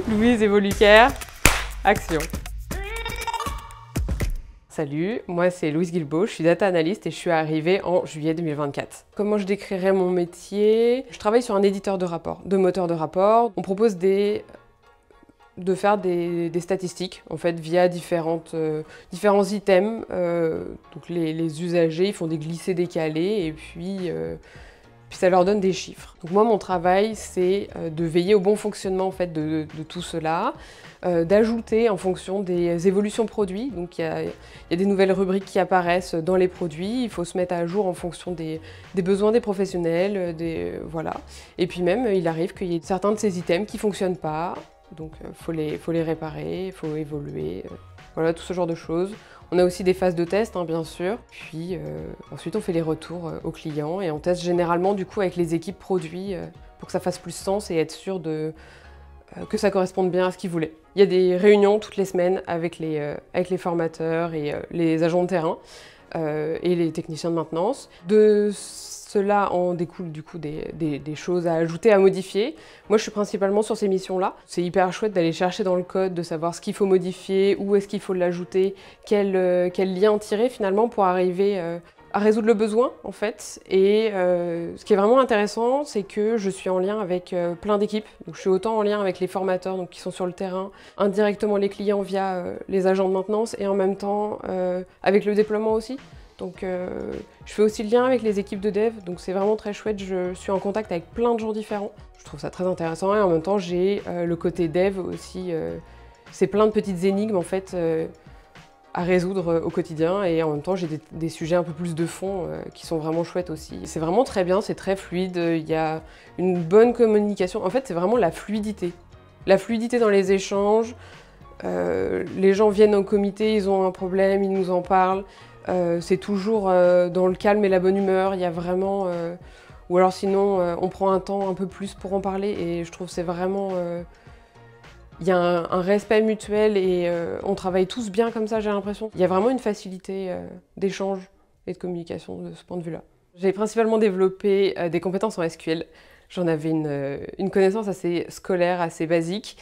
Louise Evolucaire, action. Salut, moi c'est Louise Guilbeault, je suis data analyst et je suis arrivée en juillet 2024. Comment je décrirais mon métier? Je travaille sur un éditeur de rapports, de moteur de rapports. On propose de faire des statistiques en fait via différents items. Donc les usagers ils font des glissés décalés et puis ça leur donne des chiffres. Donc moi mon travail c'est de veiller au bon fonctionnement en fait de tout cela, d'ajouter en fonction des évolutions produits. Donc il y a des nouvelles rubriques qui apparaissent dans les produits, il faut se mettre à jour en fonction des besoins des professionnels, voilà. Et puis même il arrive qu'il y ait certains de ces items qui ne fonctionnent pas. Donc faut les réparer, il faut évoluer, voilà tout ce genre de choses. On a aussi des phases de test bien sûr, puis ensuite on fait les retours aux clients et on teste généralement du coup avec les équipes produits pour que ça fasse plus sens et être sûr que ça corresponde bien à ce qu'ils voulaient. Il y a des réunions toutes les semaines avec les formateurs et les agents de terrain et les techniciens de maintenance. De cela en découle du coup des choses à ajouter, à modifier. Moi je suis principalement sur ces missions-là. C'est hyper chouette d'aller chercher dans le code, de savoir ce qu'il faut modifier, où est-ce qu'il faut l'ajouter, quel lien tirer finalement pour arriver à résoudre le besoin en fait. Et ce qui est vraiment intéressant, c'est que je suis en lien avec plein d'équipes. Donc je suis autant en lien avec les formateurs donc, qui sont sur le terrain, indirectement les clients via les agents de maintenance et en même temps avec le déploiement aussi. Donc je fais aussi le lien avec les équipes de dev, donc c'est vraiment très chouette, je suis en contact avec plein de gens différents. Je trouve ça très intéressant et en même temps j'ai le côté dev aussi, c'est plein de petites énigmes en fait à résoudre au quotidien et en même temps j'ai des sujets un peu plus de fond qui sont vraiment chouettes aussi. C'est vraiment très bien, c'est très fluide, il y a une bonne communication, en fait c'est vraiment la fluidité. La fluidité dans les échanges, les gens viennent au comité, ils ont un problème, ils nous en parlent. C'est toujours dans le calme et la bonne humeur, il y a vraiment... ou alors sinon, on prend un temps un peu plus pour en parler et je trouve que c'est vraiment... il y a un respect mutuel et on travaille tous bien comme ça, j'ai l'impression. Il y a vraiment une facilité d'échange et de communication de ce point de vue-là. J'ai principalement développé des compétences en SQL. J'en avais une connaissance assez scolaire, assez basique.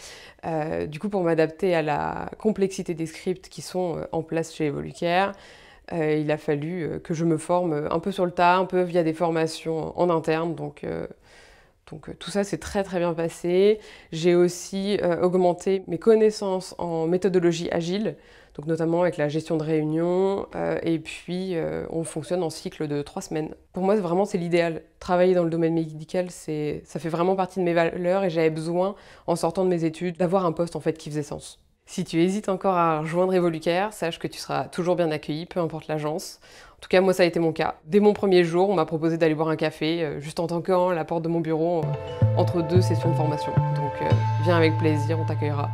Du coup, pour m'adapter à la complexité des scripts qui sont en place chez Evolucaire, il a fallu que je me forme un peu sur le tas, un peu via des formations en interne. Donc tout ça s'est très très bien passé. J'ai aussi augmenté mes connaissances en méthodologie agile, donc notamment avec la gestion de réunions. Et puis on fonctionne en cycle de 3 semaines. Pour moi, vraiment, c'est l'idéal. Travailler dans le domaine médical, ça fait vraiment partie de mes valeurs et j'avais besoin, en sortant de mes études, d'avoir un poste en fait qui faisait sens. Si tu hésites encore à rejoindre Evolucaire, sache que tu seras toujours bien accueilli, peu importe l'agence. En tout cas, moi, ça a été mon cas. Dès mon premier jour, on m'a proposé d'aller boire un café, juste en tant qu'à la porte de mon bureau, entre 2 sessions de formation. Donc, viens avec plaisir, on t'accueillera.